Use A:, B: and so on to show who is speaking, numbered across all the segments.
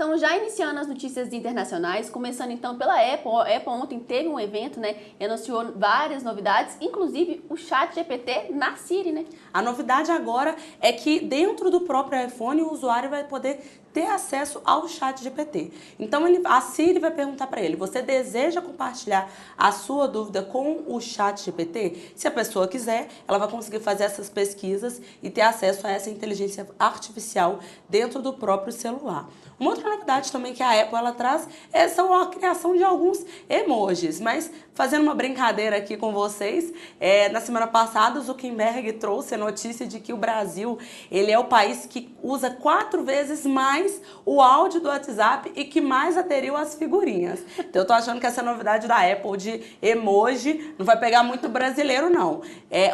A: Então, já iniciando as notícias internacionais, começando então pela Apple. A Apple ontem teve um evento, né, e anunciou várias novidades, inclusive o ChatGPT na Siri, né?
B: A novidade agora é que dentro do próprio iPhone o usuário vai poder ter acesso ao ChatGPT. Então a Siri vai perguntar para ele: você deseja compartilhar a sua dúvida com o ChatGPT? Se a pessoa quiser, ela vai conseguir fazer essas pesquisas e ter acesso a essa inteligência artificial dentro do próprio celular. Uma outra novidade também que a Apple ela traz são a criação de alguns emojis, mas fazendo uma brincadeira aqui com vocês, na semana passada o Zuckerberg trouxe a notícia de que o Brasil ele é o país que usa 4 vezes mais o áudio do WhatsApp e que mais aderiu às figurinhas. Então eu tô achando que essa novidade da Apple de emoji não vai pegar muito brasileiro, não.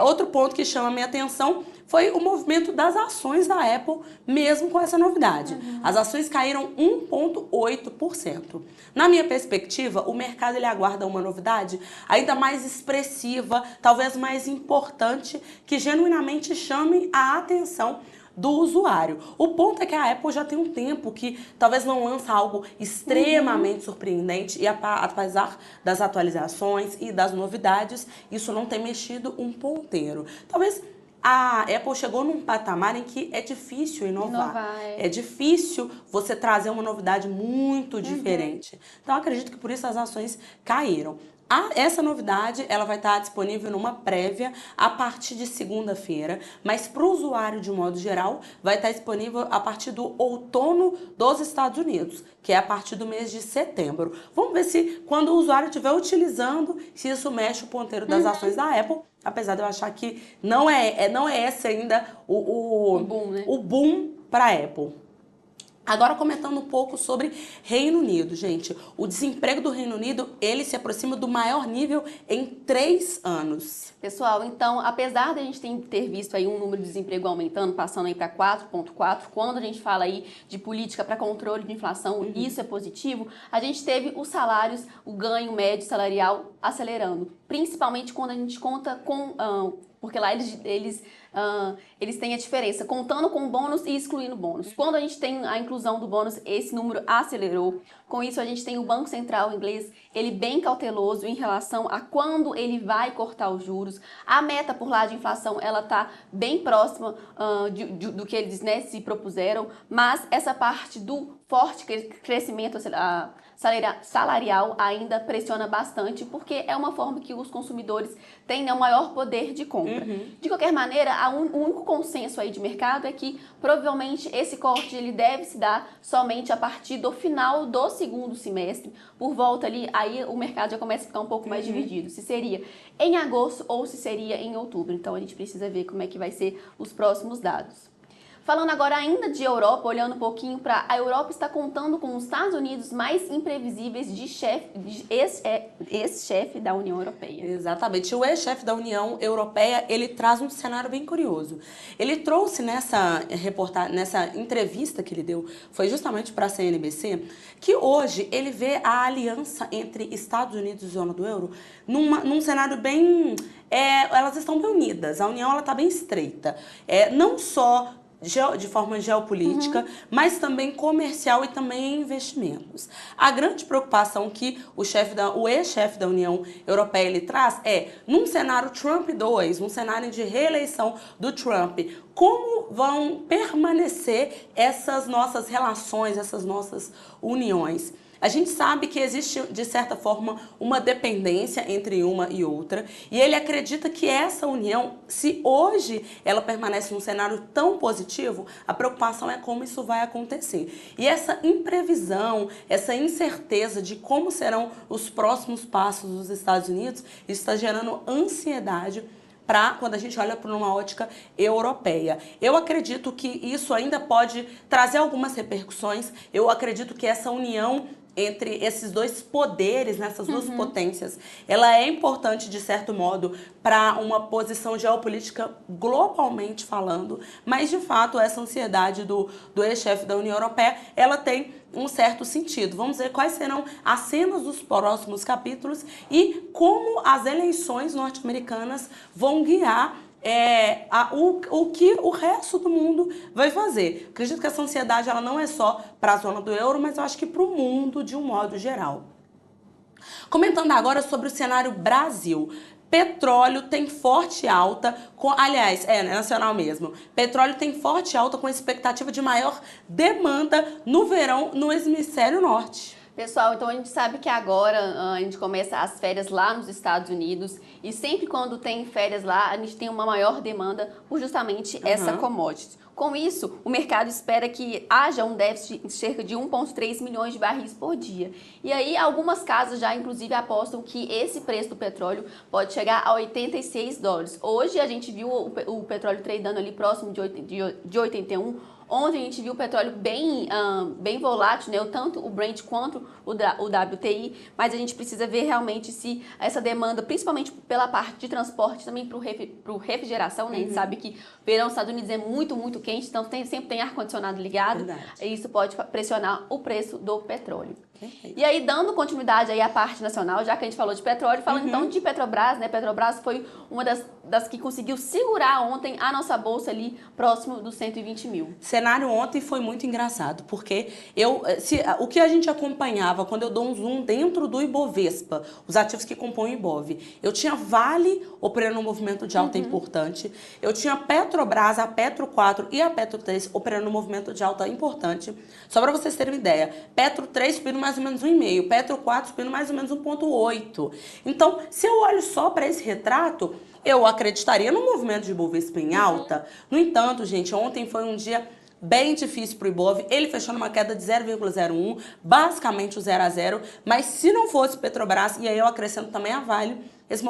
B: Outro ponto que chama a minha atenção foi o movimento das ações da Apple, mesmo com essa novidade. As ações caíram 1,8%. Na minha perspectiva, o mercado ele aguarda uma novidade ainda mais expressiva, talvez mais importante, que genuinamente chame a atenção do usuário. O ponto é que a Apple já tem um tempo que talvez não lança algo extremamente surpreendente e apesar das atualizações e das novidades, isso não tem mexido um ponteiro. Talvez a Apple chegou num patamar em que é difícil inovar. É difícil você trazer uma novidade muito diferente. Então, acredito que por isso as ações caíram. Essa novidade ela vai estar disponível numa prévia a partir de segunda-feira, mas para o usuário de modo geral vai estar disponível a partir do outono dos Estados Unidos, que é a partir do mês de setembro. Vamos ver se quando o usuário estiver utilizando, se isso mexe o ponteiro das ações da Apple, apesar de eu achar que não é esse ainda o
A: boom, né?
B: O boom para a Apple. Agora comentando um pouco sobre Reino Unido, gente. O desemprego do Reino Unido, ele se aproxima do maior nível em 3 anos.
A: Pessoal, então, apesar de a gente ter visto aí um número de desemprego aumentando, passando aí para 4,4, quando a gente fala aí de política para controle de inflação, isso é positivo, a gente teve os salários, o ganho médio salarial acelerando, principalmente quando a gente conta com... porque lá eles têm a diferença, contando com o bônus e excluindo o bônus. Quando a gente tem a inclusão do bônus, esse número acelerou. Com isso, a gente tem o Banco Central inglês, ele bem cauteloso em relação a quando ele vai cortar os juros. A meta por lá de inflação, ela está bem próxima do que eles, né, se propuseram, mas essa parte do forte crescimento salarial ainda pressiona bastante, porque é uma forma que os consumidores têm, né, um maior poder de compra. De qualquer maneira, o único consenso aí de mercado é que provavelmente esse corte ele deve se dar somente a partir do final do segundo semestre, por volta ali, aí o mercado já começa a ficar um pouco mais dividido, se seria em agosto ou se seria em outubro. Então a gente precisa ver como é que vai ser os próximos dados. Falando agora ainda de Europa, olhando um pouquinho para a Europa, está contando com os Estados Unidos mais imprevisíveis de ex-chefe da União Europeia.
B: Exatamente. O ex-chefe da União Europeia, ele traz um cenário bem curioso. Ele trouxe nessa entrevista que ele deu, foi justamente para a CNBC, que hoje ele vê a aliança entre Estados Unidos e zona do euro num cenário bem... elas estão bem unidas, a União está bem estreita. Não só de forma geopolítica, mas também comercial e também em investimentos. A grande preocupação que o ex-chefe da União Europeia ele traz num cenário Trump 2, num cenário de reeleição do Trump, como vão permanecer essas nossas relações, essas nossas uniões. A gente sabe que existe, de certa forma, uma dependência entre uma e outra, e ele acredita que essa união, se hoje ela permanece num cenário tão positivo, a preocupação é como isso vai acontecer. E essa imprevisão, essa incerteza de como serão os próximos passos dos Estados Unidos, isso está gerando ansiedade para quando a gente olha para uma ótica europeia. Eu acredito que isso ainda pode trazer algumas repercussões, eu acredito que essa união entre esses dois poderes, nessas duas potências, ela é importante, de certo modo, para uma posição geopolítica globalmente falando, mas, de fato, essa ansiedade do ex-chefe da União Europeia, ela tem um certo sentido. Vamos ver quais serão as cenas dos próximos capítulos e como as eleições norte-americanas vão guiar o que o resto do mundo vai fazer. Acredito que essa ansiedade ela não é só para a zona do euro, mas eu acho que para o mundo de um modo geral. Comentando agora sobre o cenário Brasil. Petróleo tem forte alta, aliás, é nacional mesmo. Petróleo tem forte alta com expectativa de maior demanda no verão no hemisfério norte.
A: Pessoal, então a gente sabe que agora a gente começa as férias lá nos Estados Unidos e sempre quando tem férias lá, a gente tem uma maior demanda por justamente essa commodity. Com isso, o mercado espera que haja um déficit de cerca de 1,3 milhões de barris por dia. E aí, algumas casas já, inclusive, apostam que esse preço do petróleo pode chegar a 86 dólares. Hoje, a gente viu o petróleo tradeando ali próximo de 81. Ontem a gente viu o petróleo bem volátil, né? Tanto o Brent quanto o WTI, mas a gente precisa ver realmente se essa demanda, principalmente pela parte de transporte, também para o refrigeração, né? A gente sabe que o verão nos Estados Unidos é muito, muito quente, então sempre tem ar-condicionado ligado.
B: Verdade.
A: E isso pode pressionar o preço do petróleo. E aí, dando continuidade aí à parte nacional, já que a gente falou de petróleo, falando então de Petrobras, né? Petrobras foi uma das que conseguiu segurar ontem a nossa bolsa ali próximo dos 120 mil.
B: O cenário ontem foi muito engraçado, porque o que a gente acompanhava quando eu dou um zoom dentro do Ibovespa, os ativos que compõem o Ibov, eu tinha Vale operando um movimento de alta importante, eu tinha Petrobras, a Petro 4 e a Petro 3 operando um movimento de alta importante. Só para vocês terem uma ideia, Petro 3 subindo mais ou menos 1,5, Petro 4 subindo mais ou menos 1,8. Então, se eu olho só para esse retrato, eu acreditaria no movimento de Ibovespa em alta. No entanto, gente, ontem foi um dia bem difícil para o Ibov, ele fechou numa queda de 0,01, basicamente o 0 a 0, mas se não fosse Petrobras, e aí eu acrescento também a Vale, esse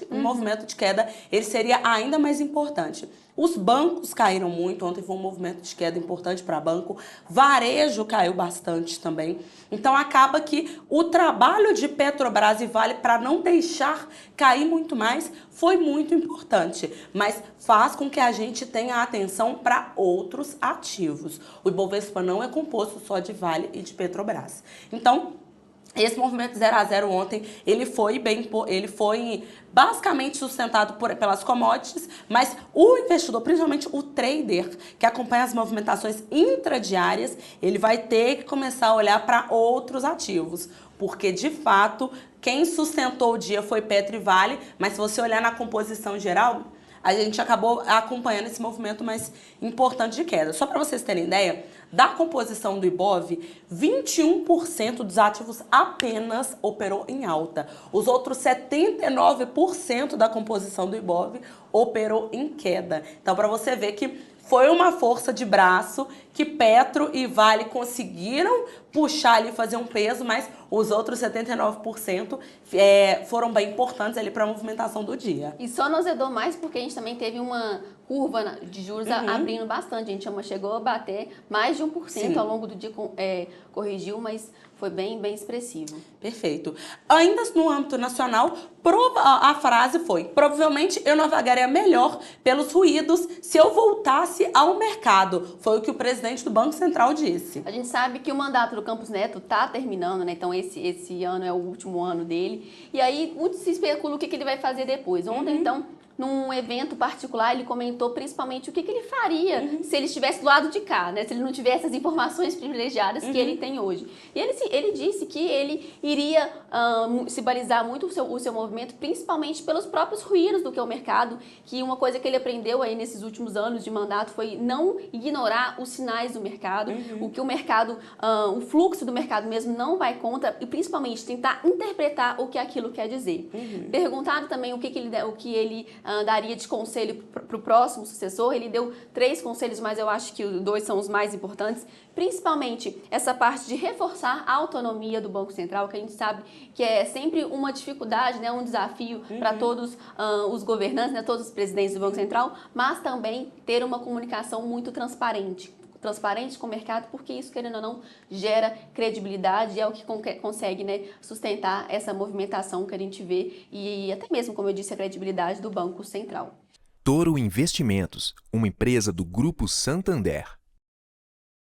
B: movimento de queda, ele seria ainda mais importante. Os bancos caíram muito, ontem foi um movimento de queda importante para banco, varejo caiu bastante também. Então acaba que o trabalho de Petrobras e Vale para não deixar cair muito mais foi muito importante, mas faz com que a gente tenha atenção para outros ativos. O Ibovespa não é composto só de Vale e de Petrobras. Então, esse movimento 0 a 0 ontem, ele foi basicamente sustentado pelas commodities, mas o investidor, principalmente o trader, que acompanha as movimentações intradiárias, ele vai ter que começar a olhar para outros ativos, porque de fato, quem sustentou o dia foi Petro e Vale, mas se você olhar na composição geral, a gente acabou acompanhando esse movimento mais importante de queda. Só para vocês terem ideia, da composição do Ibov, 21% dos ativos apenas operou em alta. Os outros 79% da composição do Ibov operou em queda. Então, para você ver que foi uma força de braço que Petro e Vale conseguiram puxar ali, fazer um peso, mas os outros 79% foram bem importantes ali para a movimentação do dia.
A: E só nos azedou mais porque a gente também teve uma curva de juros abrindo bastante. A gente chegou a bater mais de 1%. Sim. Ao longo do dia, corrigiu, mas foi bem expressivo.
B: Perfeito. Ainda no âmbito nacional, a frase foi: provavelmente eu navegaria melhor pelos ruídos se eu voltasse ao mercado. Foi o que o presidente do Banco Central disse.
A: A gente sabe que o mandato do Campos Neto está terminando, né? Então esse ano é o último ano dele. E aí muito se especula o que ele vai fazer depois. Ontem, então, num evento particular, ele comentou principalmente o que ele faria se ele estivesse do lado de cá, né? Se ele não tivesse as informações privilegiadas que ele tem hoje. E ele disse que ele iria se balizar muito o seu movimento, principalmente pelos próprios ruídos do que é o mercado, que uma coisa que ele aprendeu aí nesses últimos anos de mandato foi não ignorar os sinais do mercado, o que o mercado, o fluxo do mercado mesmo não vai contra, e principalmente tentar interpretar o que aquilo quer dizer. Perguntado também o que ele daria de conselho para o próximo sucessor, ele deu 3 conselhos, mas eu acho que 2 são os mais importantes, principalmente essa parte de reforçar a autonomia do Banco Central, que a gente sabe que é sempre uma dificuldade, né, um desafio para todos os governantes, né, todos os presidentes do Banco Central, mas também ter uma comunicação muito transparente com o mercado, porque isso, querendo ou não, gera credibilidade e é o que consegue, né, sustentar essa movimentação que a gente vê e até mesmo, como eu disse, a credibilidade do Banco Central.
C: Toro Investimentos, uma empresa do Grupo Santander.